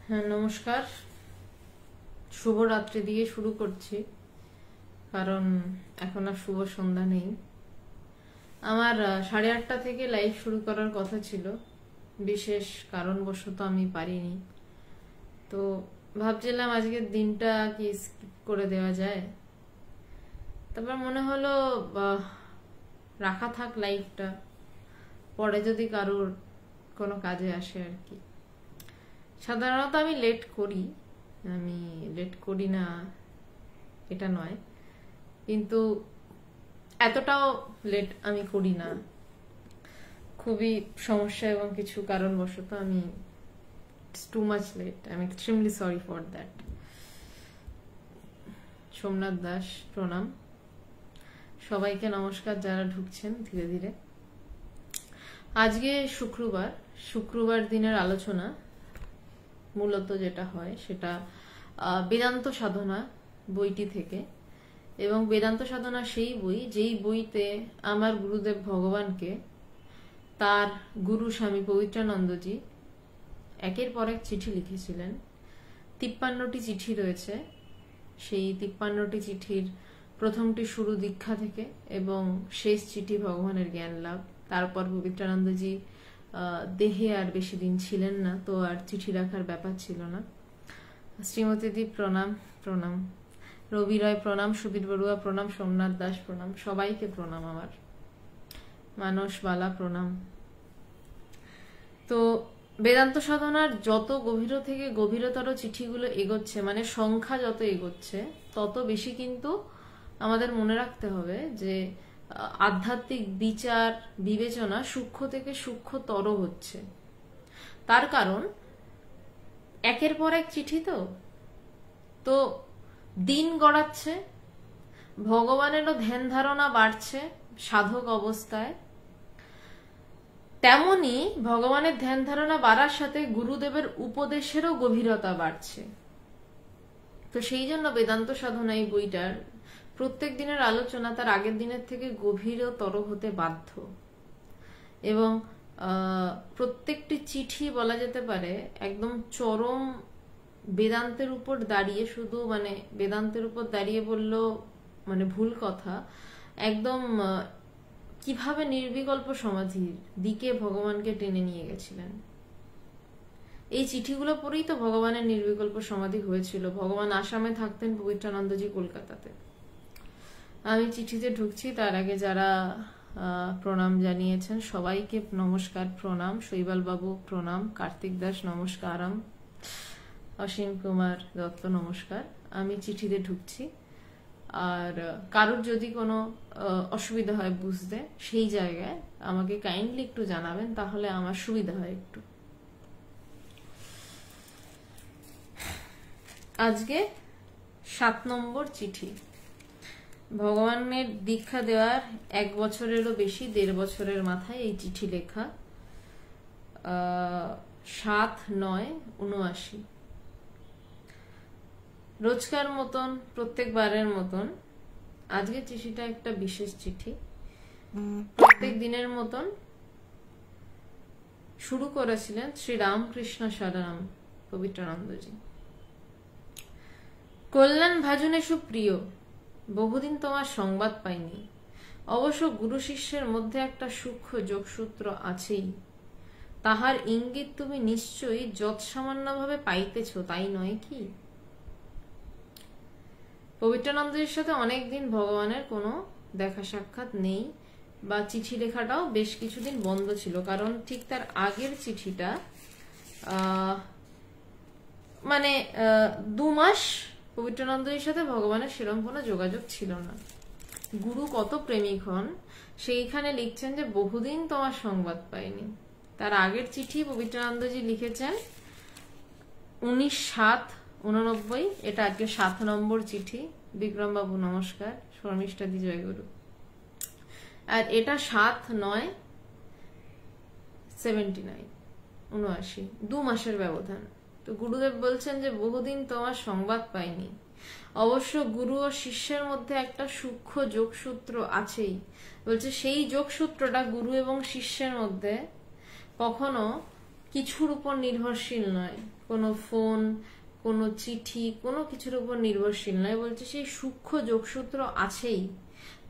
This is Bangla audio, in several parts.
হ্যাঁ, নমস্কার। শুভরাত্রি দিয়ে শুরু করছি, কারণ এখন আর শুভ সন্ধ্যা নেই। আমার 8:30 থেকে লাইভ শুরু করার কথা ছিল, বিশেষ কারণবশত আমি পারিনি। তো ভাবছিলাম আজকের দিনটা কি স্কিপ করে দেওয়া যায়, তারপর মনে হলো রাখা থাক লাইভটা, পরে যদি কারোর কোনো কাজে আসে আর কি। সাধারণত আমি লেট করি না এটা নয়, কিন্তু এতটাও লেট আমি করি না। খুবই সমস্যা এবং কিছু কারণবশত আমি too much late. I am extremely sorry for that. Somnath Das, প্রণাম। সবাইকে নমস্কার যারা ঢুকছেন ধীরে ধীরে। আজকে শুক্রবার দিনের আলোচনা মূলত যেটা হয় সেটা বেদান্ত সাধনা বইটি থেকে, এবং বেদান্ত সাধনা সেই বই যেই বইতে আমার গুরুদেব ভগবানকে তার গুরু স্বামী পবিত্রানন্দজি একের পর এক চিঠি লিখেছিলেন। 53টি চিঠি রয়েছে। সেই 53টি চিঠির প্রথমটি শুরু দীক্ষা থেকে এবং শেষ চিঠি ভগবানের জ্ঞান লাভ। তারপর পবিত্রানন্দজি দেহে আর বেশি দিন ছিলেন না, তো আর চিঠি রাখার ব্যাপার ছিল না। শ্রীমতী দি প্রণাম। প্রণাম রবি রায়, প্রণাম সুবীর বড়ুয়া, প্রণাম সোমনাথ দাস, প্রণাম সবাইকে প্রণাম। আমার মানস বালা, প্রণাম। তো বেদান্ত সাধনার যত গভীর থেকে গভীরতর চিঠিগুলো এগোচ্ছে, মানে সংখ্যা যত এগোচ্ছে, তত বেশি কিন্তু আমাদের মনে রাখতে হবে যে আধ্যাত্মিক বিচার বিবেচনা সূক্ষ্ম থেকে সূক্ষ্মতর হচ্ছে। তার কারণ একের পর এক চিঠি, তো দিন গড়াচ্ছে, ভগবানেরও ধ্যান ধারণা বাড়ছে সাধক অবস্থায়, তেমনি ভগবানের ধ্যান ধারণা বাড়ার সাথে গুরুদেবের উপদেশেরও গভীরতা বাড়ছে। তো সেই জন্য বেদান্ত সাধনা এই বইটার প্রত্যেক দিনের আলোচনা তার আগের দিনের থেকে গভীরতর হতে বাধ্য। এবং প্রত্যেকটি চিঠি বলা যেতে পারে একদম চরম বেদান্তের উপর দাঁড়িয়ে, শুধু মানে বেদান্তের উপর দাঁড়িয়ে বললেও মানে ভুল কথা, একদম কিভাবে নির্বিকল্প সমাধির দিকে ভগবানকে টেনে নিয়ে গেছিলেন। এই চিঠিগুলো পড়েই তো ভগবানের নির্বিকল্প সমাধি হয়েছিল। ভগবান আসামে থাকতেন, পবিত্রানন্দজি কলকাতাতে। আমি চিঠিতে ঢুকছি তার আগে যারা প্রণাম জানিয়েছেন সবাইকে নমস্কার, প্রণাম। শৈবাল বাবু প্রণাম, কার্তিক দাস নমস্কারম, অসীম কুমার দত্ত নমস্কার। আমি চিঠিতে ঢুকছি, আর কারোর যদি কোনো অসুবিধা হয় বুঝতে, সেই জায়গায় আমাকে কাইন্ডলি একটু জানাবেন, তাহলে আমার সুবিধা হয় একটু। আজকে 7 নম্বর চিঠি। ভগবানের দীক্ষা দেওয়ার 1 বছরেরও বেশি, 1.5 বছরের মাথায় এই চিঠি লেখা। 7/9/79। রোজকার মতন, প্রত্যেকবারের মতন আজকে চিঠিটা একটা বিশেষ চিঠি। প্রত্যেক দিনের মতন শুরু করেছিলেন শ্রী রামকৃষ্ণ শরণম পবিত্রানন্দজি। কল্যাণ ভাজনে সুপ্রিয়, বহুদিন তোমার সংবাদ পাইনি। অবশ্য গুরু শিষ্যের মধ্যে একটা সূক্ষ্ম যোগসূত্র আছেই, তাহার ইঙ্গিত তুমি নিশ্চয়ই যৎসামান্যভাবে পাইতেছ, তাই নয় কি? পবিত্রানন্দজির সাথে অনেকদিন ভগবানের কোনো দেখা সাক্ষাৎ নেই, বা চিঠি লেখাটাও বেশ কিছুদিন বন্ধ ছিল, কারণ ঠিক তার আগের চিঠিটা মানে 2 মাস পবিত্রানন্দজির সাথে ভগবানের সেরকম কোনো যোগাযোগ ছিল না। গুরু কত প্রেমিক হন, সেইখানে লিখছেন যে বহুদিন তোমার সংবাদ পাইনি। তার আগের চিঠি পবিত্রানন্দজি লিখেছেন 19/7/89। এটা আজকে 7 নম্বর চিঠি। বিক্রম বাবু নমস্কার, শর্মিষ্ঠাদি জয়গুরু। আর এটা 7/9/79, 2 মাসের ব্যবধান। তো গুরুদেব বলছেন যে বহুদিন তোমার সংবাদ পাইনি। অবশ্য গুরু ও শিষ্যের মধ্যে একটা সূক্ষ্ম যোগসূত্র আছেই। বলছে সেই যোগসূত্রটা গুরু এবং শিষ্যের মধ্যে কখনো কিছুর উপর নির্ভরশীল নয়, কোনো ফোন, কোনো চিঠি, কোনো কিছুর উপর নির্ভরশীল নয়। বলছে সেই সূক্ষ্ম যোগসূত্র আছেই,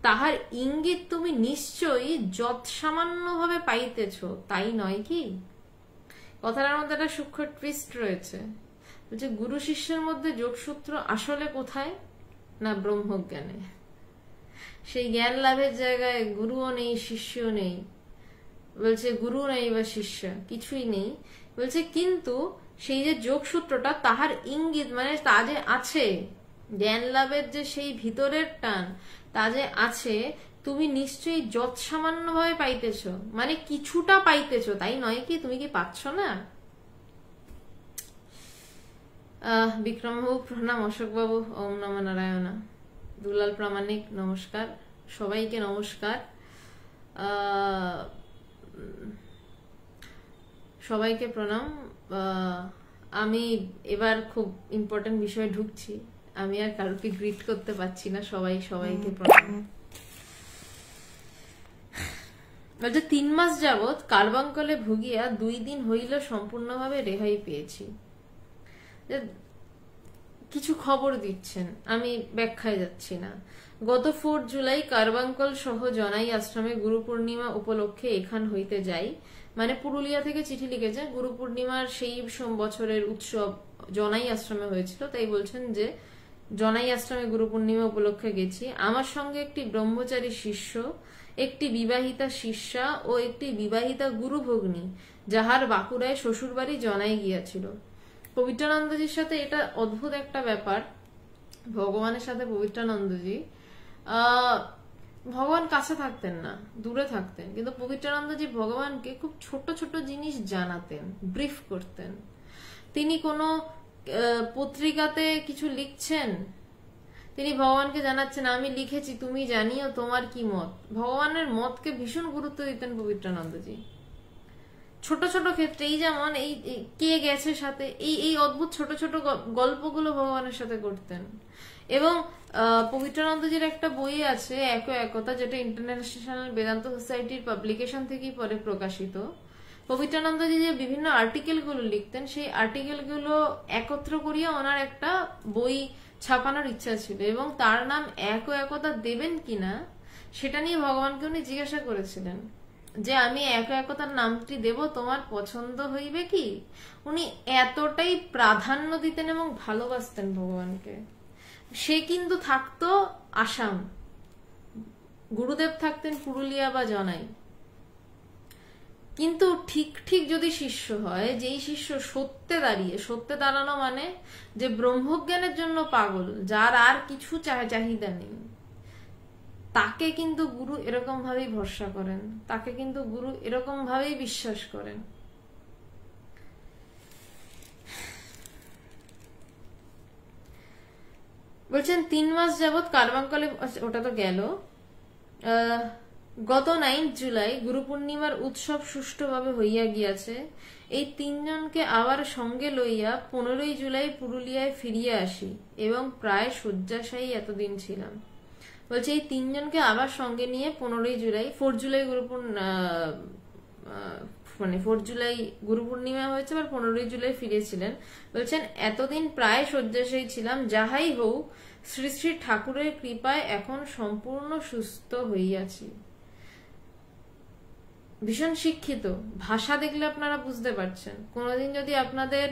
তাহার ইঙ্গিত তুমি নিশ্চয়ই যৎসামান্যভাবে পাইতেছ, তাই নয় কি? কথাটার মধ্যে একটা সূক্ষ্ম টুইস্ট রয়েছে। বলছে গুরু শিষ্যের মধ্যে যোগসূত্র আসলে কোথায়? না ব্রহ্মজ্ঞানে। সেই জ্ঞান লাভের জায়গায় গুরুও নেই, শিষ্যও নেই। বলছে গুরু নেই বা শিষ্য, কিছুই নেই। বলছে কিন্তু সেই যে যোগসূত্রটা, তাহার ইঙ্গিত মানে তা যে আছে, জ্ঞান লাভের যে সেই ভিতরের টান তা যে আছে, তুমি নিশ্চয়ই যৎসামান্য ভাবে পাইতেছ, মানে কিছুটা পাইতেছ, তাই নয় কি? তুমি কি পাচ্ছ না? বিক্রমবাবু প্রণাম, অশোক বাবু ওম নমঃ নারায়ণা, দুলাল প্রামাণিক নমস্কার, সবাইকে নমস্কার, সবাইকে প্রণাম। আমি এবার খুব ইম্পর্টেন্ট বিষয়ে ঢুকছি, আমি আর কারোকে গ্রিট করতে পারছি না, সবাইকে প্রণাম। বলছে 3 মাস যাবৎ কার্বাঙ্কলে ভুগিয়া 2 দিন হইল সম্পূর্ণভাবে রেহাই পেয়েছি। কিছু খবর দিচ্ছেন, আমি ব্যাখ্যায় যাচ্ছি না। গত 4 জুলাই কার্বাঙ্কল সহ জনাই আশ্রমে গুরু পূর্ণিমা উপলক্ষে এখান হইতে যাই, মানে পুরুলিয়া থেকে চিঠি লিখেছে, গুরু পূর্ণিমার সেই বছরের উৎসব জনাই আশ্রমে হয়েছিল, তাই বলছেন যে জনাই আশ্রমে গুরু পূর্ণিমা উপলক্ষে গেছি। আমার সঙ্গে একটি ব্রহ্মচারী শিষ্য, একটি বিবাহিতা শিষ্যা ও একটি বিবাহিতা গুরু ভগ্নী, যাহার বাঁকুড়ায় শ্বশুরবাড়ি জনাই গিয়াছিল। পবিত্রানন্দজির সাথে এটা অদ্ভুত একটা ব্যাপার, ভগবানের সাথে পবিত্রানন্দজি ভগবান কাছে থাকতেন না, দূরে থাকতেন, কিন্তু পবিত্রানন্দজি ভগবানকে খুব ছোট ছোট জিনিস জানাতেন, ব্রিফ করতেন। তিনি কোনো পত্রিকাতে কিছু লিখছেন, তিনি ভগবানকে জানাচ্ছেন আমি লিখেছি, তুমি জানিও তোমার কি মত। ভগবানের মতকে ভীষণ গুরুত্ব দিতেন পবিত্রানন্দজি। ছোট ছোট ক্ষেত্রে, এই যেমন এই কে গেছে সাথে, এই অদ্ভুত ছোট ছোট গল্পগুলো ভগবানের সাথে করতেন। এবং পবিত্রানন্দজির একটা বই আছে একতা, যেটা ইন্টারন্যাশনাল বেদান্ত সোসাইটির পাবলিকেশন থেকেই পরে প্রকাশিত। পবিত্রানন্দজি যে বিভিন্ন আর্টিকেল গুলো লিখতেন, সেই আর্টিকেল গুলো একত্র করিয়া ওনার একটা বই ছাপানোর ইচ্ছা ছিল, এবং তার নাম একতা দেবেন কিনা সেটা নিয়ে ভগবানকে উনি জিজ্ঞাসা করেছিলেন যে আমি একতার নামটি দেব, তোমার পছন্দ হইবে কি? উনি এতটাই প্রাধান্য দিতেন এবং ভালোবাসতেন ভগবানকে। সে কিন্তু থাকতো আসাম, গুরুদেব থাকতেন পুরুলিয়া বা জনাই। কিন্তু ঠিক যদি শিষ্য হয়, যেই শিষ্য সত্যে দাঁড়ানো মানে যে ব্রহ্মজ্ঞানের জন্য পাগল, যার আর কিছু চাহিদা নেই, তাকে কিন্তু গুরু এরকম ভাবেই ভরসা করেন, তাকে কিন্তু গুরু এরকম ভাবেই বিশ্বাস করেন। বলছেন 3 মাস যাবৎ কার্বাঙ্কলে, ওটা তো গেল। গত 9 জুলাই গুরু পূর্ণিমার উৎসব সুষ্ঠুভাবে হইয়া গিয়াছে। এই 3 জনকে আবার সঙ্গে লইয়া 15 জুলাই পুরুলিয়ায় ফিরিয়া আসি এবং প্রায় শয্যাশায়ী এতদিন ছিলাম। বলছে এই 3 জনকে আবার সঙ্গে নিয়ে 4 জুলাই গুরু পূর্ণিমা হয়েছে, আবার 15 জুলাই ফিরেছিলেন। বলছেন এতদিন প্রায় শয্যাশায়ী ছিলাম, যাহাই হোক শ্রী শ্রী ঠাকুরের কৃপায় এখন সম্পূর্ণ সুস্থ হইয়াছি। ভীষণ শিক্ষিত, ভাষা দেখলে আপনারা বুঝতে পারছেন। কোনোদিন যদি আপনাদের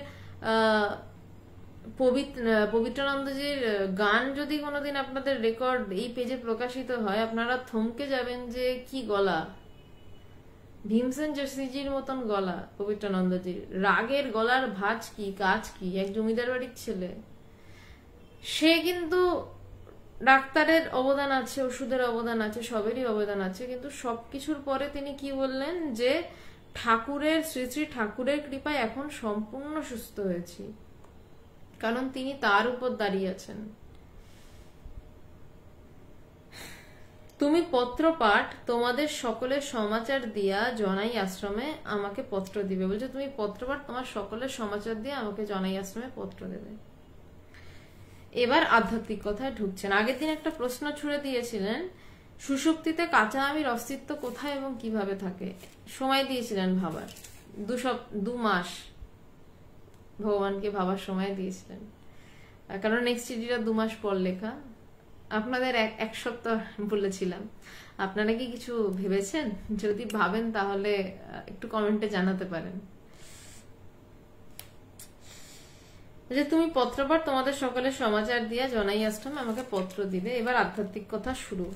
পবিত্রানন্দজির গান যদি কোনোদিন আপনাদের রেকর্ড এই পেজে প্রকাশিত হয়, আপনারা থমকে যাবেন যে কি গলা, ভীমসেন যোশীজির মতন গলা পবিত্রানন্দজির। রাগের গলার ভাঁজ কি, কাজ কি। এক জমিদার বাড়ির ছেলে, সে কিন্তু ডাক্তারের অবদান আছে, ওষুধের অবদান আছে, সবেরই অবদান আছে, কিন্তু সবকিছুর পরে তিনি কি বললেন যে ঠাকুরের, শ্রী শ্রী ঠাকুরের কৃপায় এখন সম্পূর্ণ সুস্থ হয়েছি, কারণ তিনি তার উপর দাঁড়িয়ে আছেন। তুমি পত্র পাঠ তোমাদের সকলের সমাচার দিয়া জনাই আশ্রমে আমাকে পত্র দিবে। বলছে তুমি পত্র পাঠ তোমার সকলের সমাচার দিয়ে আমাকে জনাই আশ্রমে পত্র দেবে। এবার আধ্যাত্মিক কথায় ঢুকছেন। আগের দিন একটা প্রশ্ন ছুড়ে দিয়েছিলেন, সুষুপ্তিতে কাঁচা আমির অস্তিত্ব কোথায় এবং কিভাবে থাকে, সময় দিয়েছিলেন ভাবার 2 মাস ভগবানকে ভাবার সময় দিয়েছিলেন, কারণ নেক্সট চিঠিটা 2 মাস পর লেখা। আপনাদের এক সপ্তাহ বলেছিলাম। আপনারা কি কিছু ভেবেছেন? যদি ভাবেন তাহলে একটু কমেন্টে জানাতে পারেন। যে তুমি পত্রপাঠ তোমাদের সকলের সমাচার দিয়া জনাই আষ্টম আমাকে পত্র দিলে। এবার আধ্যাত্মিক কথা শুরু।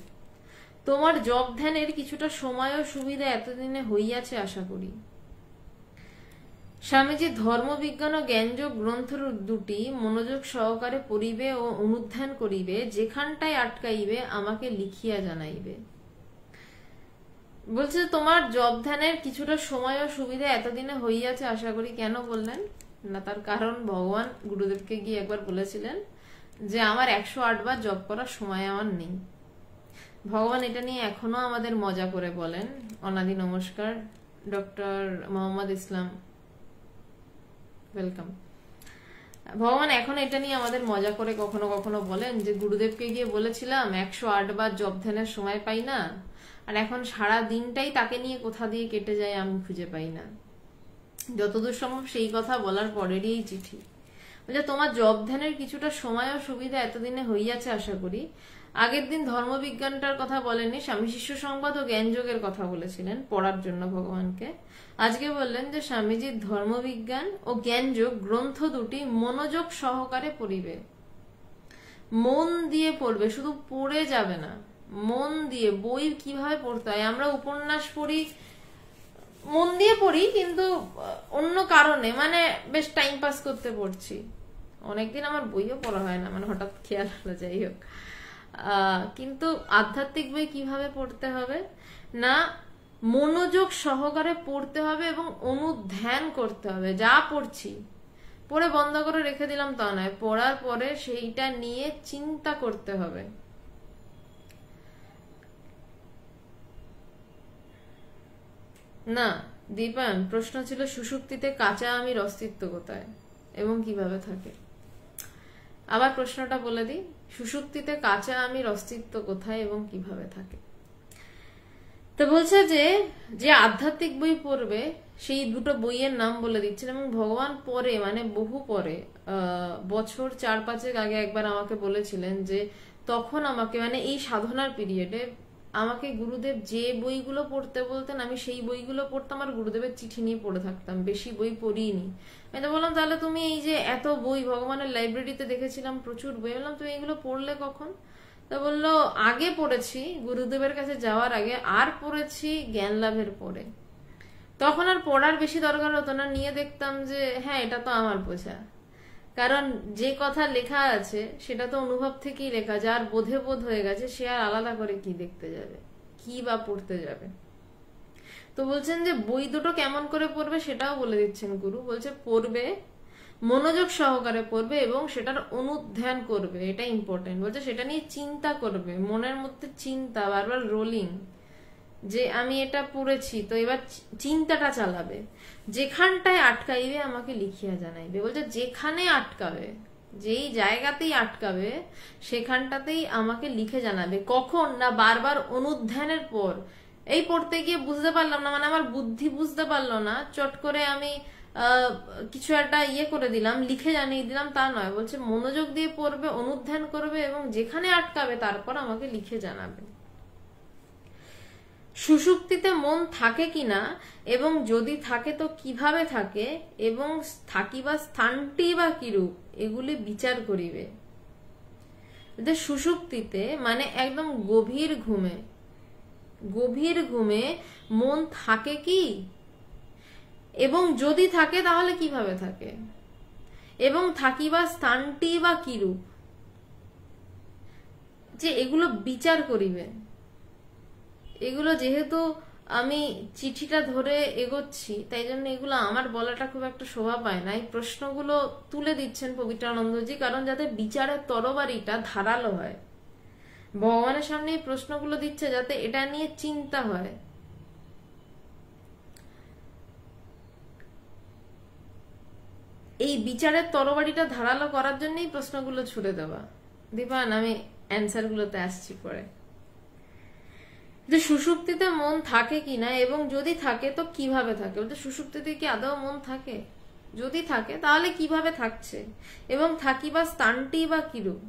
তোমার জপ ধ্যানের কিছুটা সময় ও সুবিধা এতদিনে হইয়াছে আশা করি। স্বামীজি ধর্মবিজ্ঞান ও জ্ঞানযোগ গ্রন্থ দুটি মনোযোগ সহকারে পড়িবে ও অনুধ্যান করিবে, যেখানটায় আটকাইবে আমাকে লিখিয়া জানাইবে। বলছে তোমার জপ ধ্যানের কিছুটা সময় ও সুবিধা এতদিনে হইয়াছে আশা করি। কেন বললেন না? তার কারণ ভগবান গুরুদেবকে গিয়ে একবার বলেছিলেন যে আমার 108 বার জপ করার সময় আমার নেই। ভগবান এটা নিয়ে এখনো আমাদের মজা করে বলেন। অনাদি নমস্কার, ডক্টর মোহাম্মদ ইসলাম, ওয়েলকাম। ভগবান এখন এটা নিয়ে আমাদের মজা করে কখনো কখনো বলেন যে গুরুদেবকে গিয়ে বলেছিলাম 108 বার জপ ধ্যানের সময় পাই না, আর এখন সারা দিনটাই তাকে নিয়ে কোথা দিয়ে কেটে যায় আমি খুঁজে পাই না। যতদূর সম্ভব সেই কথা বলার পরেরই এই চিঠি। তোমার জপ ধ্যানের কিছুটা সময় ও সুবিধা এতদিনে হইয়াছে আশা করি। আগের দিন ধর্মবিজ্ঞানটার কথা বলেননি, স্বামী শিষ্য সংবাদ ও জ্ঞানযোগের কথা বলেছিলেন পড়ার জন্য ভগবানকে। আজকে বললেন যে স্বামীজির ধর্মবিজ্ঞান ও জ্ঞানযোগ গ্রন্থ দুটি মনোযোগ সহকারে পড়িবে। মন দিয়ে পড়বে, শুধু পড়ে যাবে না, মন দিয়ে। বই কিভাবে পড়তে হয়? আমরা উপন্যাস পড়ি, মন দিয়ে পড়ি, কিন্তু অন্য কারণে, মানে বেশ টাইম পাস করতে পড়ছি। অনেকদিন আমার বইও পড়া হয় না, মানে হঠাৎ খেয়াল হলো, যাই হোক। কিন্তু আধ্যাত্মিক বই কিভাবে পড়তে হবে না, মনোযোগ সহকারে পড়তে হবে এবং অনুধ্যান করতে হবে। যা পড়ছি পড়ে বন্ধ করে রেখে দিলাম তা নয়, পড়ার পরে সেইটা নিয়ে চিন্তা করতে হবে। না দীপায়ন, প্রশ্ন ছিল সুষুপ্তিতে কাঁচা আমির অস্তিত্ব কোথায় এবং কিভাবে থাকে। আবার প্রশ্নটা বলে দিই, সুষুপ্তিতে কাঁচা আমির অস্তিত্ব কোথায় এবং কিভাবে থাকে। তো বলছে যে আধ্যাত্মিক বই পড়বে, সেই দুটো বইয়ের নাম বলে দিচ্ছেন। এবং ভগবান পরে, মানে বহু পরে, বছর 4-5 আগে একবার আমাকে বলেছিলেন যে তখন আমাকে, মানে এই সাধনার পিরিয়ডে আমাকে গুরুদেব যে বইগুলো পড়তে বলতেন আমি সেই বইগুলো পড়তাম, আর গুরুদেবের চিঠি নিয়ে পড়ে থাকতাম, বেশি বই পড়িনি। আমি তো বললাম তাহলে তুমি এই যে এত বই, ভগবানের লাইব্রেরিতে দেখেছিলাম প্রচুর বই, বললাম তুমি এগুলো পড়লে কখন? তো বললো আগে পড়েছি গুরুদেবের কাছে যাওয়ার আগে, আর পড়েছি জ্ঞান লাভের পরে। তখন আর পড়ার বেশি দরকার হতো না, নিয়ে দেখতাম যে হ্যাঁ এটা তো আমার বোঝা। কারণ যে কথা লেখা আছে সেটা তো অনুভব থেকেই লেখা, যার বোধে বোধ হয়ে গেছে সে আর আলাদা করে কি দেখতে যাবে, কি বা পড়তে যাবে। তো বলছেন যে বই দুটো কেমন করে পড়বে সেটাও বলে দিচ্ছেন গুরু। বলছে পড়বে, মনোযোগ সহকারে পড়বে এবং সেটার অনুধ্যান করবে, এটা ইম্পর্টেন্ট। বলছে সেটা নিয়ে চিন্তা করবে, মনের মধ্যে চিন্তা বারবার রোলিং, যে আমি এটা পড়েছি, তো এবার চিন্তাটা চালাবে। যেখানটায় আটকাইবে আমাকে লিখিয়া জানাইবে। বলছে যেখানে আটকাবে, যেই জায়গাতেই আটকাবে সেখানটাতেই আমাকে লিখে জানাবে। কখন না, বারবার অনুধ্যানের পর। এই পড়তে গিয়ে বুঝতে পারলাম না, মানে আমার বুদ্ধি বুঝতে পারলো না, চট করে আমি কিছু একটা ইয়ে করে দিলাম, লিখে জানিয়ে দিলাম, তা নয়। বলছে মনোযোগ দিয়ে পড়বে, অনুধ্যান করবে এবং যেখানে আটকাবে তারপর আমাকে লিখে জানাবে। সুষুপ্তিতে মন থাকে কিনা এবং যদি থাকে তো কিভাবে থাকে এবং থাকিবা স্থানটি বা কিরূপ, এগুলি বিচার করিবে। সুষুপ্তিতে মানে একদম গভীর ঘুমে, গভীর ঘুমে মন থাকে কি, এবং যদি থাকে তাহলে কিভাবে থাকে, এবং থাকিবা স্থানটি বা কিরূপ, যে এগুলো বিচার করিবে। এগুলো যেহেতু আমি চিঠিটা ধরে এগোচ্ছি তাই জন্য এগুলো আমার বলাটা খুব একটা শোভা পায় না। এই প্রশ্নগুলো তুলে দিচ্ছেন পবিত্রানন্দজি, কারণ যাতে বিচারের তরবারিটা ধারালো হয়। ভগবানের সামনে এই প্রশ্নগুলো দিচ্ছে যাতে এটা নিয়ে চিন্তা হয়। এই বিচারের তরবারিটা ধারালো করার জন্যই প্রশ্নগুলো ছুড়ে দেওয়া। দীপান, আমি অ্যান্সার গুলোতে আসছি পরে। যে সুষুপ্তিতে মন থাকে কিনা এবং যদি থাকে তো কিভাবে থাকে। বলতে সুষুপ্তিতে কি আদৌ মন থাকে, যদি থাকে তাহলে কিভাবে থাকছে, এবং থাকিবা স্থানটি বা কিরূপ,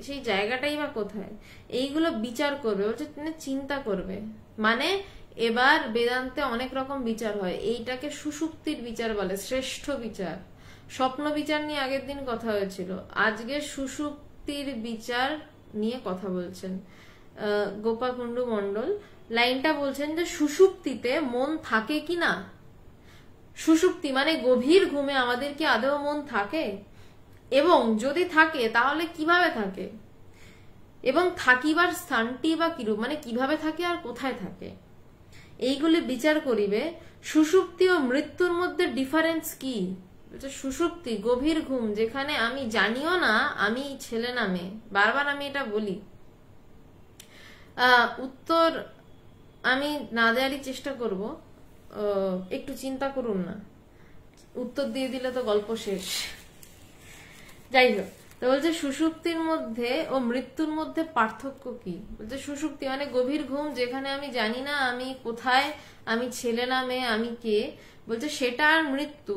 সেই জায়গাটাই বা কোথায়, এইগুলো বিচার করবে। বলছে চিন্তা করবে। মানে এবার বেদান্তে অনেক রকম বিচার হয়, এইটাকে সুষুপ্তির বিচার বলে, শ্রেষ্ঠ বিচার। স্বপ্ন বিচার নিয়ে আগের দিন কথা হয়েছিল, আজকে সুষুপ্তির বিচার নিয়ে কথা বলছেন গোপাকুণ্ডু মন্ডল। লাইনটা বলছেন যে সুষুপ্তিতে মন থাকে কি না, সুষুপ্তি মানে গভীর ঘুমে আমাদের কি আদৌ মন থাকে, এবং যদি থাকে তাহলে কিভাবে থাকে, এবং থাকিবার স্থানটি বা কিরূপ, মানে কিভাবে থাকে আর কোথায় থাকে, এইগুলি বিচার করিবে। সুষুপ্তি ও মৃত্যুর মধ্যে ডিফারেন্স কি। সুষুপ্তি গভীর ঘুম, যেখানে আমি জানিও না আমি ছেলে না মেয়ে, বারবার আমি এটা বলি। উত্তর আমি না দেওয়ারই চেষ্টা করব, একটু চিন্তা করুন না, উত্তর দিয়ে দিলে তো গল্প শেষ। যাই হোক, তো বলছে সুষুপ্তির মধ্যে ও মৃত্যুর মধ্যে পার্থক্য কি। বলছে সুষুপ্তি মানে গভীর ঘুম, যেখানে আমি জানি না আমি কোথায়, আমি ছেলে না মেয়ে, আমি কে। বলছে সেটা আর মৃত্যু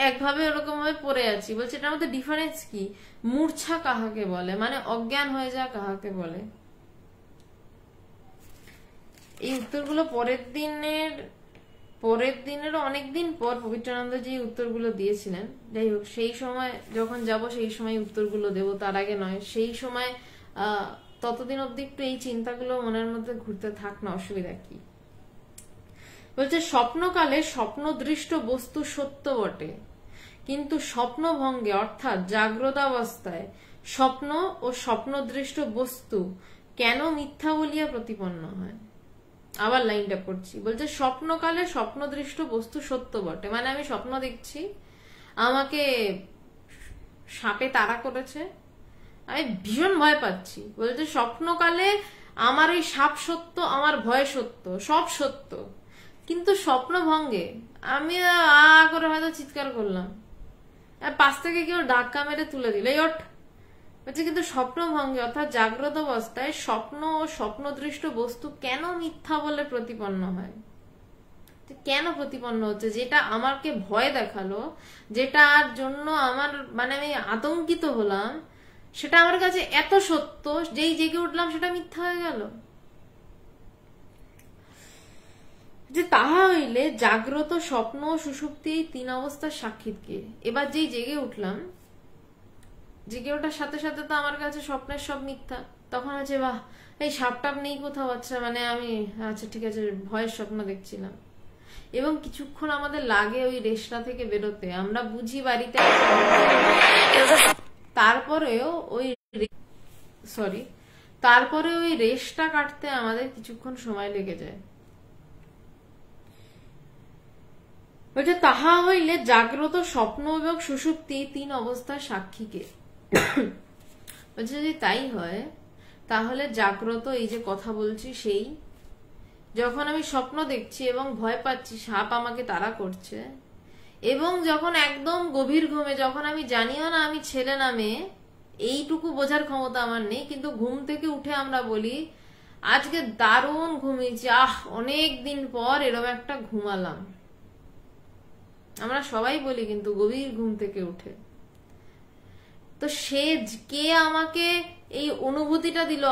একভাবে ওরকম ভাবে পড়ে আছি। বলছে এটার মধ্যে ডিফারেন্স কি, মূর্ছা কাহাকে বলে, মানে অজ্ঞান হয়ে যাওয়া কাহাকে বলে। এই উত্তরগুলো পরের দিনেরও অনেকদিন পর পবিত্রানন্দ যে উত্তরগুলো দিয়েছিলেন। যাই হোক, সেই সময় যখন যাব সেই সময় উত্তরগুলো দেব, তার আগে নয়। সেই সময় ততদিন অব্দি একটু এই চিন্তাগুলো মনের মধ্যে ঘুরতে থাক না, অসুবিধা কি। বলছে স্বপ্নকালে স্বপ্নদৃষ্ট বস্তু সত্য বটে, কিন্তু স্বপ্নভঙ্গে অর্থাৎ জাগ্রতাবস্থায় স্বপ্ন ও স্বপ্নদৃষ্ট বস্তু কেন মিথ্যা বলিয়া প্রতিপন্ন হয়। আবার লাইনটা পড়ছি। বলছে স্বপ্নকালে স্বপ্নদৃষ্ট বস্তু সত্য বটে, মানে আমি স্বপ্ন দেখছি আমাকে সাপে তাড়া করেছে, আমি ভীষণ ভয় পাচ্ছি। বলছে স্বপ্নকালে আমার ওই সাপ সত্য, আমার ভয় সত্য, সব সত্য, কিন্তু স্বপ্নভঙ্গে আমি করে হয়তো চিৎকার করলাম, পাশ থেকে কেউ ধাক্কা মেরে তুলে দিল, এই ওঠ। বলছে কিন্তু স্বপ্নভঙ্গে অর্থাৎ জাগ্রত অবস্থায় স্বপ্ন ও স্বপ্নদৃষ্ট বস্তু কেন মিথ্যা বলে প্রতিপন্ন হয়, কেন প্রতিপন্ন হচ্ছে। যেটা আমাকে ভয় দেখালো, যেটার জন্য আমার মানে আমি আতঙ্কিত হলাম, সেটা আমার কাছে এত সত্য, যেই জেগে উঠলাম সেটা মিথ্যা হয়ে গেল। যে তাহা হইলে জাগ্রত, স্বপ্ন ও সুষুপ্তি এই তিন অবস্থার সাক্ষী কে। এবার যেই জেগে উঠলাম, জেগে ওঠার সাথে সাথে তো আমার কাছে স্বপ্নের সব মিথ্যা। তখন আছে বাহ, এই সাপটাপ নেই কোথাও, আচ্ছা মানে আমি আচ্ছা ঠিক আছে ভয়ের স্বপ্ন দেখছিলাম। এবং কিছুক্ষণ আমাদের লাগে ওই রেশটা থেকে বেরোতে, আমরা বুঝি বাড়িতে, তারপরেও ওই রেশটা কাটতে আমাদের কিছুক্ষণ সময় লেগে যায়। বলছে তাহা হইলে জাগ্রত, স্বপ্ন এবং সুষুপ্তি তিন অবস্থার সাক্ষীকে। বলছে যদি তাই হয় তাহলে জাগ্রত, এই যে কথা বলছি, সেই যখন আমি স্বপ্ন দেখছি এবং ভয় পাচ্ছি সাপ আমাকে তাড়া করছে, এবং যখন একদম গভীর ঘুমে, যখন আমি জানিও না আমি ছেলে না মেয়ে, এইটুকু বোঝার ক্ষমতা আমার নেই, কিন্তু ঘুম থেকে উঠে আমরা বলি আজকে দারুণ ঘুমিয়েছি, অনেক দিন পর এরকম একটা ঘুমালাম। আমরা সবাই বলি কিন্তু গভীর ঘুম থেকে উঠে। তো সে কে আমাকে এই অনুভূতিটা দিল,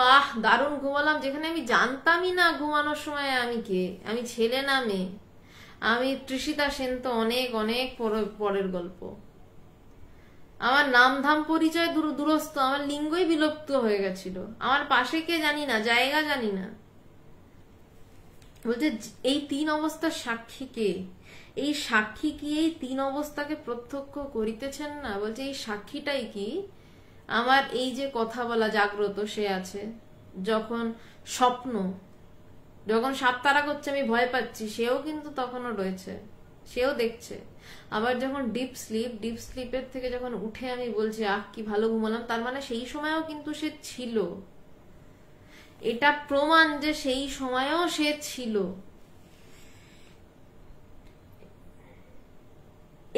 দারুণ ঘুমালাম, যেখানে আমি জানতামই না ঘুমানোর সময় আমি কে, আমি ছেলে না মেয়ে। আমি তৃষিতা সেন তো অনেক অনেক পরের গল্প। আমার নামধাম পরিচয় দূরস্থ, আমার লিঙ্গই বিলুপ্ত হয়ে গেছিল, আমার পাশে কে জানি না, জায়গা জানি না। বলছে এই তিন অবস্থার সাক্ষী কে, এই সাক্ষী কি এই তিন অবস্থাকে প্রত্যক্ষ করিতেছেন না। বলছে এই সাক্ষীটাই কি, আমার এই যে কথা বলা জাগ্রত সে আছে, যখন স্বপ্ন, যখন সাপ তাড়া করছে আমি ভয় পাচ্ছি, সেও কিন্তু তখনও রয়েছে, সেও দেখছে। আবার যখন ডিপ স্লিপের থেকে যখন উঠে আমি বলছি কি ভালো ঘুমালাম, তার মানে সেই সময়ও কিন্তু সে ছিল। এটা প্রমাণ যে সেই সময়ও সে ছিল।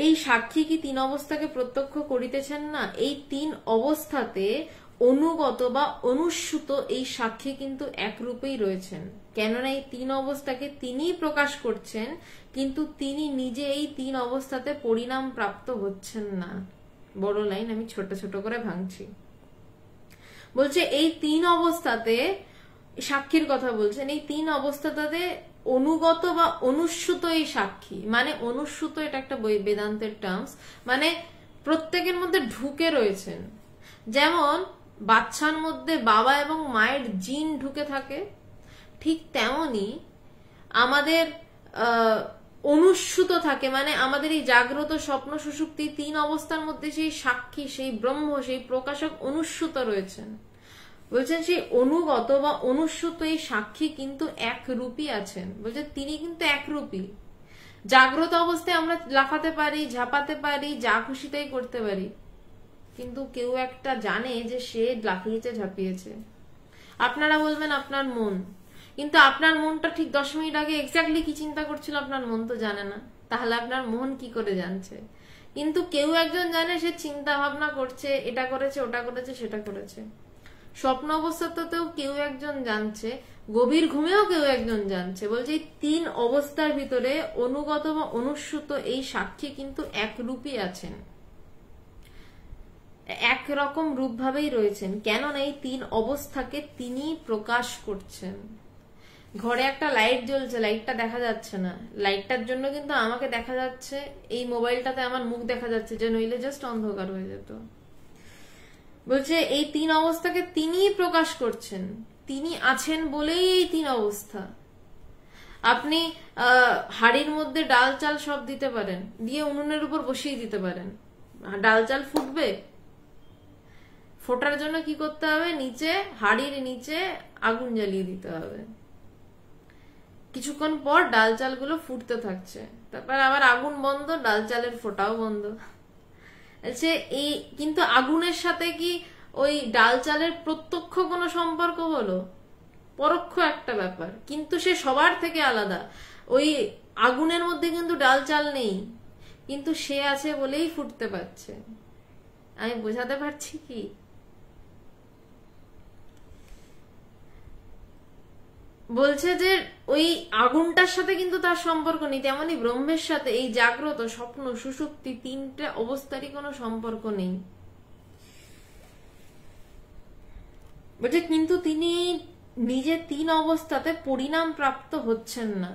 এই সাক্ষী কি তিন অবস্থাকে প্রত্যক্ষ করিতেছেন না। এই তিন অবস্থাতে অনুগত বা অনুস্যুত এই সাক্ষী কিন্তু একরূপেই রয়েছেন। কেননা এই তিন অবস্থাকে তিনিই প্রকাশ করছেন, কিন্তু তিনি নিজে এই তিন অবস্থাতে পরিণাম প্রাপ্ত হচ্ছেন না। বড় লাইন, আমি ছোট ছোট করে ভাঙছি। বলছে এই তিন অবস্থাতে, সাক্ষীর কথা বলছেন, এই তিন অবস্থাতে অনুগত বা অনুস্যুত এই সাক্ষী, মানে অনুস্যুত এটা একটা বেদান্তের টার্মস, মানে প্রত্যেকের মধ্যে ঢুকে রয়েছেন। যেমন বাচ্চার মধ্যে বাবা এবং মায়ের জিন ঢুকে থাকে, ঠিক তেমনি আমাদের অনুস্যুত থাকে, মানে আমাদের এই জাগ্রত, স্বপ্ন, সুষুপ্তি তিন অবস্থার মধ্যে সেই সাক্ষী, সেই ব্রহ্ম, সেই প্রকাশক অনুস্যুত রয়েছেন। বলছেন সেই অনুগত বা অনুস্যুত এই সাক্ষী কিন্তু একরূপী আছেন। বলছে তিনি কিন্তু একরূপী। জাগ্রত অবস্থায় আমরা লাফাতে পারি, ঝাঁপাতে পারি, যা খুশি তাই করতে পারি, কিন্তু কেউ একটা জানে যে সে লাফিয়েছে, ঝাঁপিয়েছে। আপনারা বলবেন আপনার মন, কিন্তু আপনার মনটা ঠিক 10 মিনিট আগে এক্স্যাক্টলি কি চিন্তা করছিল আপনার মন তো জানে না, তাহলে আপনার মন কি করে জানছে? কিন্তু কেউ একজন জানে সে চিন্তা ভাবনা করছে, এটা করেছে, ওটা করেছে, সেটা করেছে। স্বপ্ন অবস্থাতেও কেউ একজন জানছে, গভীর ঘুমেও কেউ একজন জানছে। বলছে এই তিন অবস্থার ভিতরে অনুগত বা অনুস্যুত এই সাক্ষী কিন্তু একরূপী আছেন, একরকম রূপ ভাবেই রয়েছেন। কেননা এই তিন অবস্থাকে তিনি প্রকাশ করছেন। ঘরে একটা লাইট জ্বলছে, লাইটটা দেখা যাচ্ছে না, লাইটটার জন্য কিন্তু আমাকে দেখা যাচ্ছে, এই মোবাইলটাতে আমার মুখ দেখা যাচ্ছে, যে নইলে জাস্ট অন্ধকার হয়ে যেত। বলছে এই তিন অবস্থাকে তিনিই প্রকাশ করছেন, তিনি আছেন বলেই এই তিন অবস্থা। আপনি হাড়ির মধ্যে ডাল চাল সব দিতে পারেন, দিয়ে উনুনের উপর বসিয়ে দিতে পারেন, ডাল চাল ফুটবে? ফোটার জন্য কি করতে হবে? নিচে, হাড়ির নিচে আগুন জ্বালিয়ে দিতে হবে। কিছুক্ষণ পর ডাল চালগুলো ফুটতে থাকছে, তারপর আবার আগুন বন্ধ, ডাল চালের ফোটাও বন্ধ। এই কিন্তু আগুনের সাথে কি ওই ডাল চালের প্রত্যক্ষ কোনো সম্পর্ক হলো? পরোক্ষ একটা ব্যাপার, কিন্তু সে সবার থেকে আলাদা। ওই আগুনের মধ্যে কিন্তু ডাল চাল নেই, কিন্তু সে আছে বলেই ফুটতে পারছে। আমি বোঝাতে পারছি কি? বলছে যে ওই আগুনটার সাথে কিন্তু তার সম্পর্ক নেই, তেমনি ব্রহ্মের সাথে এই জাগ্রত, স্বপ্ন, সুষুপ্তি তিনটে অবস্থারই কোনো সম্পর্ক নেই। বলছে কিন্তু তিনি নিজে তিন অবস্থাতে পরিণাম প্রাপ্ত হচ্ছেন না।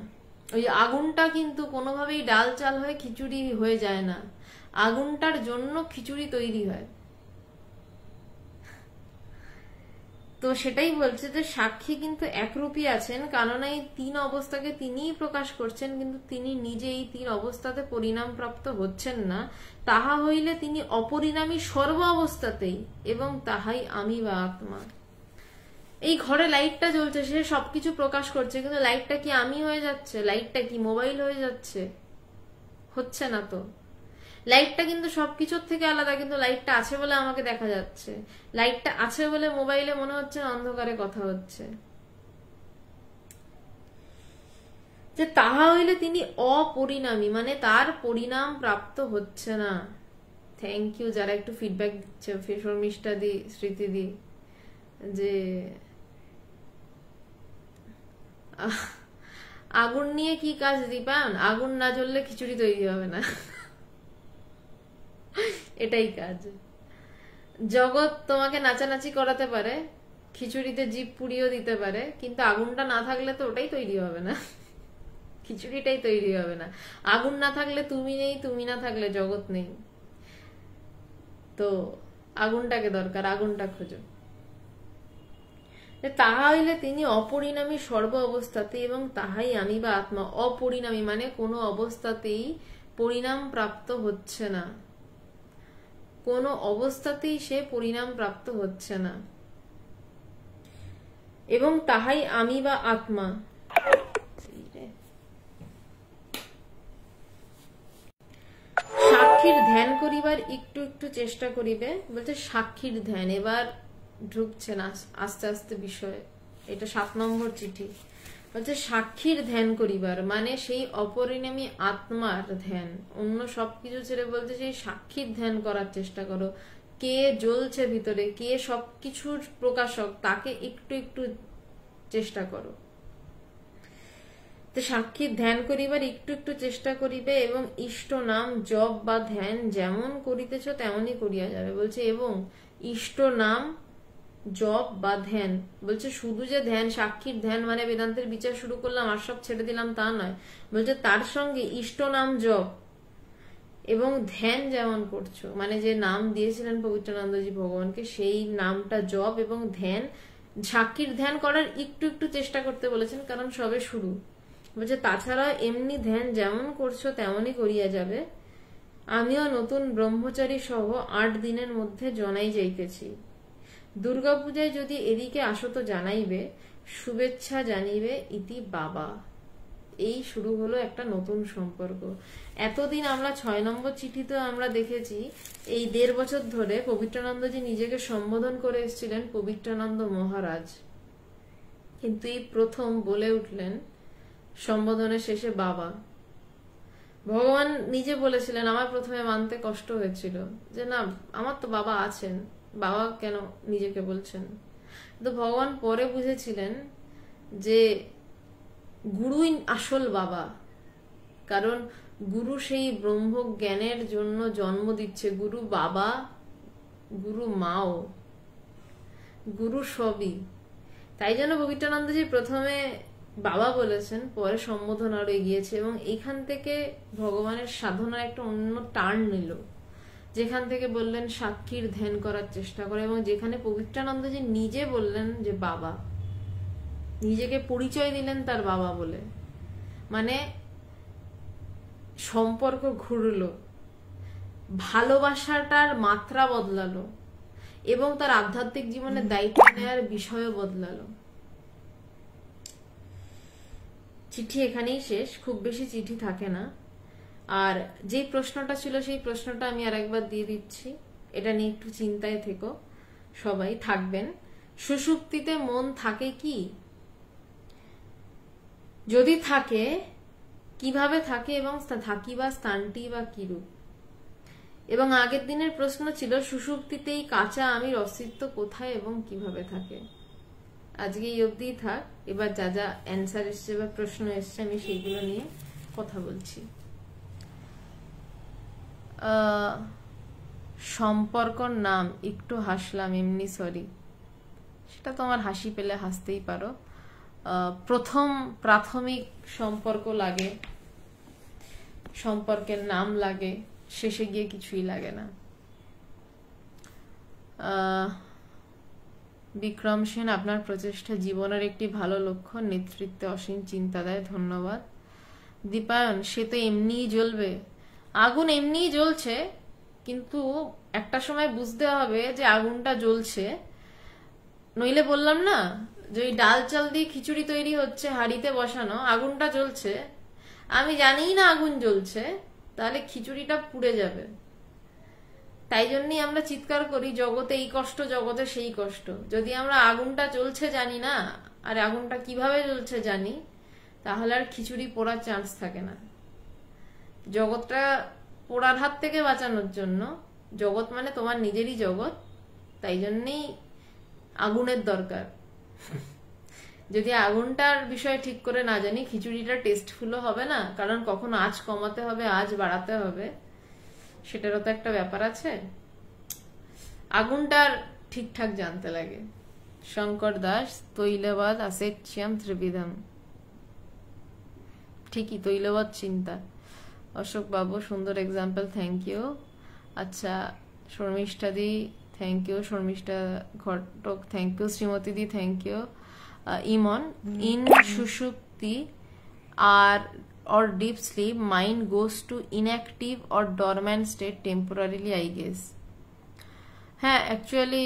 ওই আগুনটা কিন্তু কোনোভাবেই ডাল চাল হয়ে খিচুড়ি হয়ে যায় না, আগুনটার জন্য খিচুড়ি তৈরি হয়। তো সেটাই বলছে যে সাক্ষী কিন্তু একরূপী আছেন, কারণ এই তিন অবস্থাকে তিনিই প্রকাশ করছেন, কিন্তু তিনি নিজে এই তিন অবস্থাতে পরিণাম প্রাপ্ত হচ্ছেন না। তাহা হইলে তিনি অপরিণামী সর্ব অবস্থাতেই, এবং তাহাই আমি বা আত্মা। এই ঘরে লাইটটা জ্বলছে, সে সবকিছু প্রকাশ করছে, কিন্তু লাইটটা কি আমি হয়ে যাচ্ছে? লাইটটা কি মোবাইল হয়ে যাচ্ছে? হচ্ছে না তো। লাইটটা কিন্তু সবকিছুর থেকে আলাদা, কিন্তু লাইটটা আছে বলে আমাকে দেখা যাচ্ছে, লাইটটা আছে বলে মোবাইলে মনে হচ্ছে অন্ধকারে কথা হচ্ছে। যে তাহা হইলে তিনি অপরিণামী, মানে তার পরিণাম প্রাপ্ত হচ্ছে না। থ্যাংক ইউ যারা একটু ফিডব্যাক দিচ্ছে, শর্মিষ্ঠা দি, স্মৃতি দি, যে আগুন নিয়ে কি কাজ দীপায়ন? আগুন না জ্বললে খিচুড়ি তৈরি হবে না, এটাই কাজ। জগৎ তোমাকে নাচানাচি করাতে পারে, খিচুড়িতে জিভ পুড়িয়েও দিতে পারে, কিন্তু আগুনটা না থাকলে তো ওটাই তৈরি হবে না, খিচুড়িটাই তৈরি হবে না। আগুন না থাকলে তুমি নেই, তুমি না থাকলে জগৎ নেই। তো আগুনটাকে দরকার, আগুনটা খোঁজো। তাহা হইলে তিনি অপরিণামী সর্ব অবস্থাতে, এবং তাহাই আমি বা আত্মা। অপরিণামী মানে কোনো অবস্থাতেই পরিণাম প্রাপ্ত হচ্ছে না, কোনো অবস্থাতেই সে পরিণাম প্রাপ্ত হচ্ছে না, এবং তাহাই আমি বা আত্মা। সাক্ষীর ধ্যান করিবার একটু একটু চেষ্টা করিবে। বলছে সাক্ষীর ধ্যান, এবার ঢুকছে না আস্তে আস্তে বিষয়। এটা 7 নম্বর চিঠি। বলছে সাক্ষীর ধ্যান করিবার মানে সেই অপরিণামী আত্মার ধ্যান, অন্য সবকিছু ছেড়ে বলতে সেই সাক্ষীর ধ্যান করার চেষ্টা করো। কে জ্বলছে ভিতরে, কে সবকিছুর প্রকাশক, তাকে একটু একটু চেষ্টা করো। তো সাক্ষীর ধ্যান করিবার একটু একটু চেষ্টা করিবে, এবং ইষ্ট নাম জপ বা ধ্যান যেমন করিতেছ তেমনই করিয়া যাবে। বলছে এবং ইষ্ট নাম জপ বা ধ্যান, বলছে শুধু যে ধ্যান, সাক্ষীর ধ্যান মানে বেদান্তের বিচার শুরু করলাম আর সব ছেড়ে দিলাম তা নয়। বলছে তার সঙ্গে ইষ্ট নাম জপ এবং ধ্যান যেমন করছো, মানে যে নাম দিয়েছিলেন পবিত্রানন্দজি ভগবানকে, সেই নামটা জপ এবং ধ্যান, সাক্ষীর ধ্যান করার একটু একটু চেষ্টা করতে বলেছেন, কারণ সবে শুরু। বলছে তাছাড়া এমনি ধ্যান যেমন করছো তেমনই করিয়া যাবে। আমিও নতুন ব্রহ্মচারী সহ 8 দিনের মধ্যে জনাই যাইতেছি। দুর্গাপূজায় যদি এদিকে আসো তো জানাইবে, শুভেচ্ছা জানিবে ইতি বাবা। এই শুরু হলো একটা নতুন সম্পর্ক। এতদিন আমরা 6 নম্বর চিঠিতে আমরা দেখেছি এই 1.5 বছর ধরে পবিত্রানন্দজি নিজেকে সম্বোধন করে এসেছিলেন পবিত্রানন্দ মহারাজ, কিন্তু এই প্রথম বলে উঠলেন সম্বোধনের শেষে বাবা। ভগবান নিজে বলেছিলেন, আমার প্রথমে মানতে কষ্ট হয়েছিল যে না, আমার তো বাবা আছেন, বাবা কেন নিজেকে বলছেন। তো ভগবান পরে বুঝেছিলেন যে গুরুই আসল বাবা, কারণ গুরু সেই ব্রহ্ম জ্ঞানের জন্য জন্ম দিচ্ছে। গুরু বাবা, গুরু মাও, গুরু সবই। তাই জন্য পবিত্রানন্দজি প্রথমে বাবা বলেছেন, পরে সম্বোধন আরো এগিয়েছে, এবং এইখান থেকে ভগবানের সাধনার একটা অন্য টার্ন নিল, যেখান থেকে বললেন সাক্ষীর ধ্যান করার চেষ্টা করে, এবং যেখানে পবিত্রানন্দজি নিজে বললেন যে বাবা, নিজেকে পরিচয় দিলেন তার বাবা বলে। মানে সম্পর্ক ঘুরলো, ভালোবাসাটার মাত্রা বদলালো, এবং তার আধ্যাত্মিক জীবনের দায়িত্ব নেওয়ার বিষয়ও বদলালো। চিঠি এখানেই শেষ, খুব বেশি চিঠি থাকে না। আর যে প্রশ্নটা ছিল সেই প্রশ্নটা আমি আরেকবার দিয়ে দিচ্ছি, এটা নিয়ে একটু চিন্তায় থেকো, সবাই থাকবেন। সুষুপ্তিতে মন থাকে কি? যদি থাকে কিভাবে থাকে, এবং থাকিবা স্থানটি বা কিরূপ? এবং আগের দিনের প্রশ্ন ছিল সুষুপ্তিতেই কাঁচা আমির অস্তিত্ব কোথায় এবং কিভাবে থাকে। আজকে এই অবধি থাক। এবার যা যা অ্যান্সার এসছে বা প্রশ্ন এসছে আমি সেইগুলো নিয়ে কথা বলছি। সম্পর্কর নাম একটু হাসলাম এমনি, সরি, সেটা তোমার হাসি পেলে হাসতেই পারো। প্রথম প্রাথমিক সম্পর্ক লাগে, সম্পর্কের নাম লাগে, শেষে গিয়ে কিছুই লাগে না। বিক্রম সেন, আপনার প্রচেষ্টা জীবনের একটি ভালো লক্ষ্য, নেতৃত্বে অসীম চিন্তা দেয়, ধন্যবাদ। দীপায়ন, সে তো এমনিই জ্বলবে, আগুন এমনিই জ্বলছে, কিন্তু একটা সময় বুঝতে হবে যে আগুনটা জ্বলছে। নইলে বললাম না যে ওই ডাল চাল দিয়ে খিচুড়ি তৈরি হচ্ছে হাঁড়িতে বসানো, আগুনটা জ্বলছে, আমি জানি না আগুন জ্বলছে, তাহলে খিচুড়িটা পুড়ে যাবে। তাই জন্যই আমরা চিৎকার করি জগতে এই কষ্ট, জগতে সেই কষ্ট। যদি আমরা আগুনটা জ্বলছে জানি না আর আগুনটা কিভাবে জ্বলছে জানি, তাহলে আর খিচুড়ি পোড়ার চান্স থাকে না। জগৎটা পোড়ার হাত থেকে বাঁচানোর জন্য, জগৎ মানে তোমার নিজেরই জগৎ, তাই জন্যই আগুনের দরকার। যদি আগুনটার বিষয় ঠিক করে না জানি, খিচুড়িটা টেস্টফুলও হবে না, কারণ কখন আঁচ কমাতে হবে আঁচ বাড়াতে হবে সেটারও তো একটা ব্যাপার আছে। আগুনটার ঠিকঠাক জানতে লাগে। শঙ্কর দাস, তৈলবাদ আসেচ্ছিয়াম ত্রিবিধম, ঠিকই, তৈলবাদ চিন্তা। অশোক বাবু, সুন্দর এক্সাম্পল, থ্যাংক ইউ। আচ্ছা, Sharmistha di thank you, Sharmistha Ghatak thank you, Shrimati di thank you. Imon, in sushupti or deep sleep, mind goes to inactive or dormant state temporarily, I guess. হ্যাঁ, অ্যাকচুয়ালি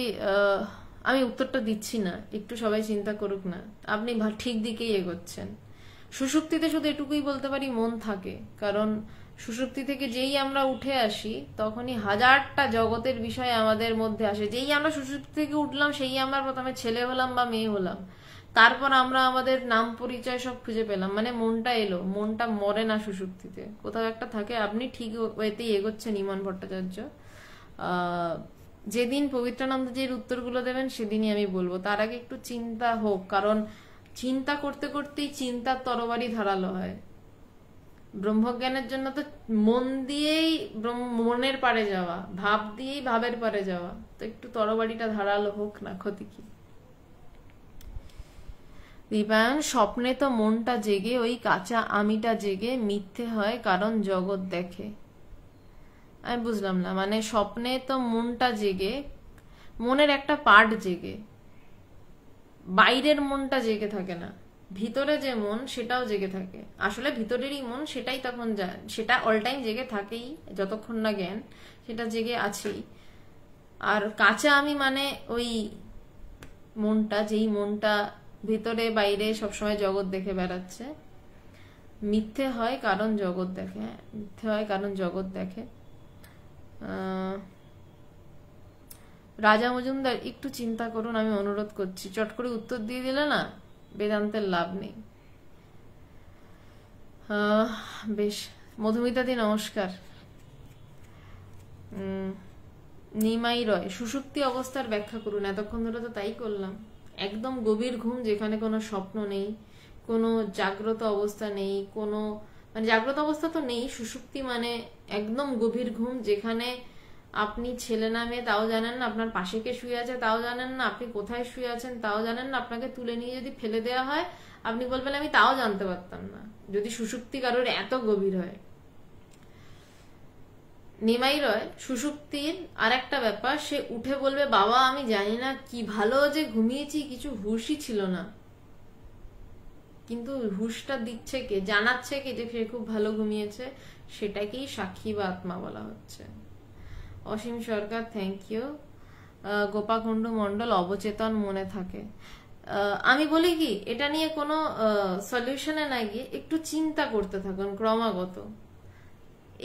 আমি উত্তরটা দিচ্ছি না, একটু সবাই চিন্তা করুক না, আপনি ঠিক দিকেই এগোচ্ছেন। সুষুপ্তিতে শুধু এটুকুই বলতে পারি মন থাকে, কারণ সুষুপ্তি থেকে যেই আমরা উঠে আসি তখনই হাজারটা জগতের বিষয় আমাদের মধ্যে আসে। যেই আমরা সুষুপ্তি থেকে উঠলাম সেই আমরা প্রথমে ছেলে হলাম বা মেয়ে হলাম, তারপর আমরা আমাদের নাম পরিচয় সব খুঁজে পেলাম, মানে মনটা এলো। মনটা মরে না সুষুপ্তিতে, কোথাও একটা থাকে। আপনি ঠিক ওয়েতেই এগোচ্ছেন ইমন ভট্টাচার্য। যেদিন পবিত্রানন্দজির উত্তরগুলো দেবেন সেদিনই আমি বলবো, তার আগে একটু চিন্তা হোক, কারণ চিন্তা করতে করতেই চিন্তার তরবারি ধারালো হয়। ব্রহ্মজ্ঞানের জন্য তো মন দিয়েই মনের পারে যাওয়া, ভাব দিয়েই ভাবের পারে যাওয়া, তো একটু তরবারিটা ধারালো হোক না, ক্ষতি কি। দীপায়ন, স্বপ্নে তো মনটা জেগে, ওই কাঁচা আমিটা জেগে, মিথ্যে হয় কারণ জগৎ দেখে। আমি বুঝলাম না, মানে স্বপ্নে তো মনটা জেগে, মনের একটা পার্ট জেগে, বাইরের মনটা জেগে থাকে না, ভিতরে যে মন সেটাও জেগে থাকে। আসলে ভিতরেরই মন, সেটাই তখন সেটা অল টাইম জেগে থাকেই, যতক্ষণ না জ্ঞান, সেটা জেগে আছেই। আর কাঁচা আমি মানে ওই মনটা, যেই মনটা ভিতরে বাইরে সবসময় জগৎ দেখে বেড়াচ্ছে। মিথ্যে হয় কারণ জগৎ দেখে, মিথ্যে হয় কারণ জগৎ দেখে। রাজা মজুমদার, একটু চিন্তা করুন, আমি অনুরোধ করছি। চট করে উত্তর দিয়ে দিলে না বেদান্তের লাভ নেই। বেশ, মধুমিতাদি নমস্কার। নিমাই রয়, সুষুপ্তি অবস্থার ব্যাখ্যা করুন। এতক্ষণ ধরে তো তাই করলাম। একদম গভীর ঘুম, যেখানে কোনো স্বপ্ন নেই, কোনো জাগ্রত অবস্থা নেই, কোনো মানে জাগ্রত অবস্থা তো নেই। সুষুপ্তি মানে একদম গভীর ঘুম, যেখানে আপনি ছেলে না মেয়ে তাও জানেন না, আপনার পাশে কে শুয়ে আছে তাও জানেন না, আপনি কোথায় শুয়ে আছেন তাও জানেন না, আপনাকে তুলে নিয়ে যদি ফেলে দেওয়া হয় আপনি বলবেন আমি তাও জানতে পারতাম না, যদি সুষুপ্তি কারোর এত গভীর হয়। নিমাই রয়, সুষুপ্তির আর একটা ব্যাপার, সে উঠে বলবে বাবা আমি জানি না কি ভালো যে ঘুমিয়েছি, কিছু হুশই ছিল না, কিন্তু হুশটা দিচ্ছে কে, জানাচ্ছে কে যে সে খুব ভালো ঘুমিয়েছে, সেটাকেই সাক্ষী বা আত্মা বলা হচ্ছে। অসীম সরকার, থ্যাংক ইউ। গোপাকুণ্ডু মন্ডল, অবচেতন মনে থাকে। আমি বলি কি, এটা নিয়ে কোনো সলিউশনে না গিয়ে একটু চিন্তা করতে থাকুন ক্রমাগত।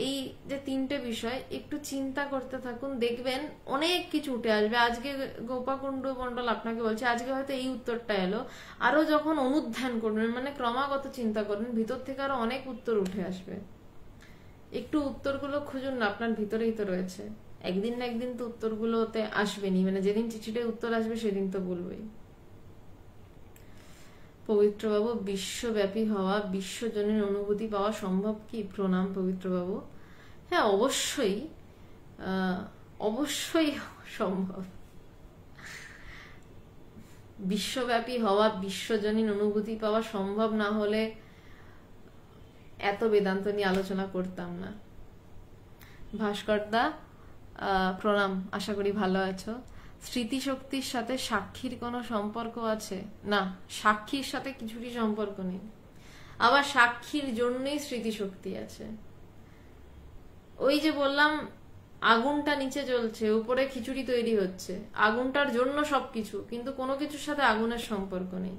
এই যে তিনটে বিষয় একটু চিন্তা করতে থাকুন, দেখবেন অনেক কিছু উঠে আসবে। আজকে গোপাকুণ্ডু মন্ডল আপনাকে বলছে, আজকে হয়তো এই উত্তরটা এলো, আরো যখন অনুধ্যান করবেন, মানে ক্রমাগত চিন্তা করবেন, ভিতর থেকে আরো অনেক উত্তর উঠে আসবে। একটু উত্তরগুলো খুঁজুন না, আপনার ভিতরেই তো রয়েছে। একদিন না একদিন তো উত্তরগুলোতে আসবেনি, মানে যেদিন চিঠিতে উত্তর আসবে সেদিন তো বলবেই। পবিত্রবাবু, বিশ্বব্যাপী হওয়া, বিশ্বজনীন অনুভূতি পাওয়া সম্ভব কি? প্রণাম পবিত্রবাবু। হ্যাঁ, অবশ্যই অবশ্যই সম্ভব। বিশ্বব্যাপী হওয়া, বিশ্বজনীন অনুভূতি পাওয়া সম্ভব না হলে এত বেদান্ত নিয়ে আলোচনা করতাম না। ভাস্করদা, প্রণাম, আশা করি ভালো আছো। স্মৃতিশক্তির সাথে সাক্ষীর কোনো সম্পর্ক আছে? না, সাক্ষীর সাথে কিছুরই সম্পর্ক নেই। আবার সাক্ষীর জন্যই স্মৃতিশক্তি আছে। ওই যে বললাম, আগুনটা নিচে জ্বলছে, উপরে খিচুড়ি তৈরি হচ্ছে, আগুনটার জন্য সবকিছু, কিন্তু কোনো কিছুর সাথে আগুনের সম্পর্ক নেই।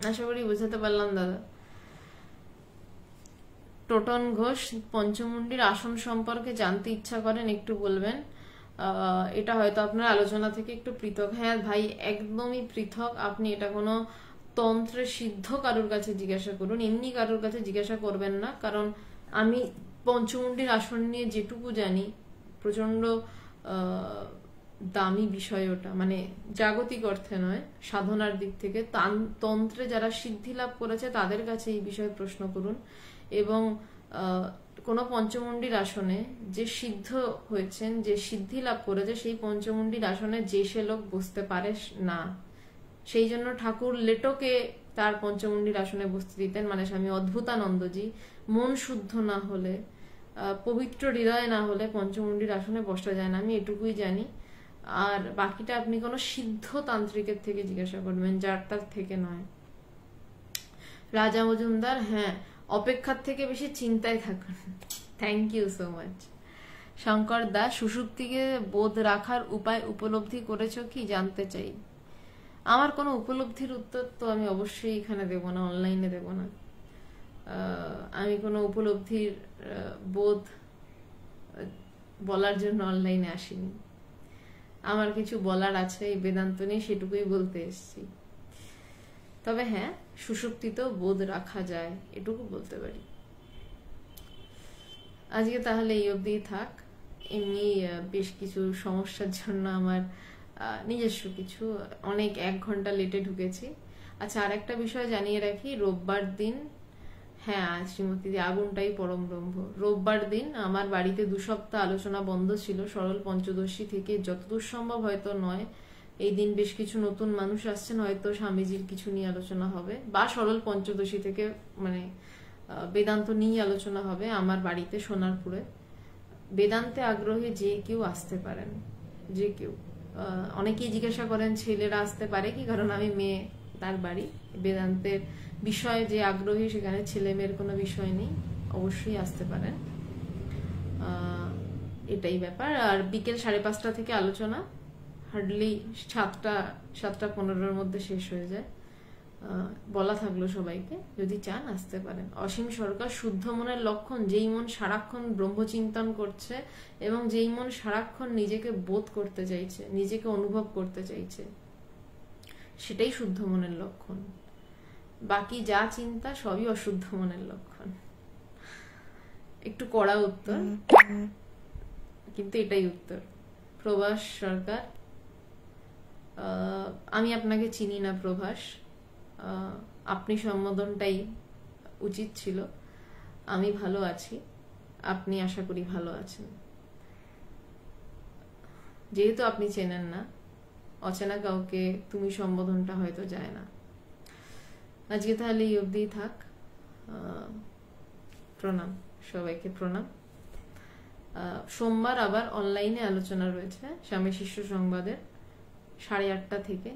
আশা করি বুঝাতে পারলাম দাদা। টোটন ঘোষ, পঞ্চমুণ্ডির আসন সম্পর্কে জানতে ইচ্ছা করেন, একটু বলবেন? এটা হয়তো আপনার আলোচনা থেকে একটু পৃথক। হ্যাঁ ভাই, একদমই পৃথক। আপনি এটা কোনো তন্ত্রে সিদ্ধ কারোর কাছে জিজ্ঞাসা করুন, এমনি কারোর কাছে জিজ্ঞাসা করবেন না। কারণ আমি পঞ্চমুণ্ডির আসন নিয়ে যেটুকু জানি, প্রচন্ড দামি বিষয় ওটা, মানে জাগতিক অর্থে নয়, সাধনার দিক থেকে। তন্ত্রে যারা সিদ্ধি লাভ করেছে তাদের কাছে এই বিষয়ে প্রশ্ন করুন। এবং কোন পঞ্চমুণ্ডির আসনে যে সিদ্ধ হয়েছেন, যে সিদ্ধি লাভ করেছে, সেই পঞ্চমুণ্ডির আসনে যে সে লোক বসতে পারে না। সেই জন্য ঠাকুর লেটোকে তার পঞ্চমুণ্ডির আসনে বসতে দিতেন, মানে স্বামী অদ্ভুতানন্দজি। মন শুদ্ধ না হলে, পবিত্র হৃদয় না হলে পঞ্চমুণ্ডির আসনে বসা যায় না, আমি এটুকুই জানি। আর বাকিটা আপনি কোনো সিদ্ধ তান্ত্রিকের থেকে জিজ্ঞাসা করবেন, যার তার থেকে নয়। রাজা মজুমদার, হ্যাঁ, অপেক্ষার থেকে বেশি চিন্তায় থাকুন। Thank you so much. Shankar Das, সুষুপ্তিকে বোধ রাখার উপায় উপলব্ধি করেছো কি, জানতে চাই। আমার কোনো উপলব্ধির উত্তর তো আমি অবশ্যই এখানে দেব না, অনলাইনে দেব না। আমি কোনো উপলব্ধির বোধ বলার জন্য অনলাইনে আসিনি। আমার কিছু বলার আছে এই বেদান্ত নিয়ে, সেটুকুই বলতে এসেছি। তবে হ্যাঁ, সুষুপ্তিতেও বোধ রাখা যায়, এটুকু বলতে পারি। আজকে তাহলে এই অবধি থাক। এমনি বেশ কিছু সমস্যার জন্য আমার নিজস্ব কিছু অনেক 1 ঘন্টা লেটে ঢুকেছি। আচ্ছা, আর একটা বিষয় জানিয়ে রাখি, রোববার দিন, হ্যাঁ শ্রীমতী আগুনটাই পরম ব্রহ্ম, রোববার দিন আমার বাড়িতে 2 সপ্তাহ আলোচনা বন্ধ ছিল সরল পঞ্চদশী থেকে, যতদূর সম্ভব, হয়তো নয়, এই দিন বেশ কিছু নতুন মানুষ আসছেন, হয়তো স্বামীজির কিছু নিয়ে আলোচনা হবে, বা সরল পঞ্চদশী থেকে মানে বেদান্ত নিয়ে আলোচনা হবে আমার বাড়িতে সোনারপুরে। বেদান্তে আগ্রহী যে কেউ আসতে পারেন, যে কেউ। অনেকেই জিজ্ঞাসা করেন ছেলেরা আসতে পারে কি, কারণ আমি মেয়ে, তার বাড়ি। বেদান্তের বিষয়ে যে আগ্রহী, সেখানে ছেলে মেয়ের কোনো বিষয় নেই, অবশ্যই আসতে পারেন, এটাই ব্যাপার। আর বিকেল 5:30 থেকে আলোচনা, হার্ডলি 7টা-7টা-15-র মধ্যে শেষ হয়ে যায়। বলা থাকলো সবাইকে, যদি চান আসতে পারেন। অসীম সরকার, শুদ্ধ মনের লক্ষণ, যেই মন সারাক্ষণ ব্রহ্মচিন্তন করছে এবং যেই মন সারাক্ষণ নিজেকে বোধ করতে চাইছে, নিজেকে অনুভব করতে চাইছে, সেটাই শুদ্ধ মনের লক্ষণ। বাকি যা চিন্তা সবই অশুদ্ধ মনের লক্ষণ। একটু কড়া উত্তর, কিন্তু এটাই উত্তর। প্রভাস সরকার, আমি আপনাকে চিনি না প্রভাস, আপনি সম্বোধনটাই উচিত ছিল। আমি ভালো আছি, আপনি আশা করি ভালো আছেন। যেহেতু আপনি চেনেন না, অচেনা কাউকে তুমি সম্বোধনটা হয়তো যায় না। আজকে তাহলে এই অবধিই থাক। প্রণাম সবাইকে, প্রণাম। সোমবার আবার অনলাইনে আলোচনা রয়েছে স্বামী শিষ্য সংবাদের 8:30 থেকে।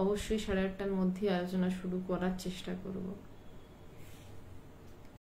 অবশ্যই 8:30-র মধ্যে আলোচনা শুরু করার চেষ্টা করব।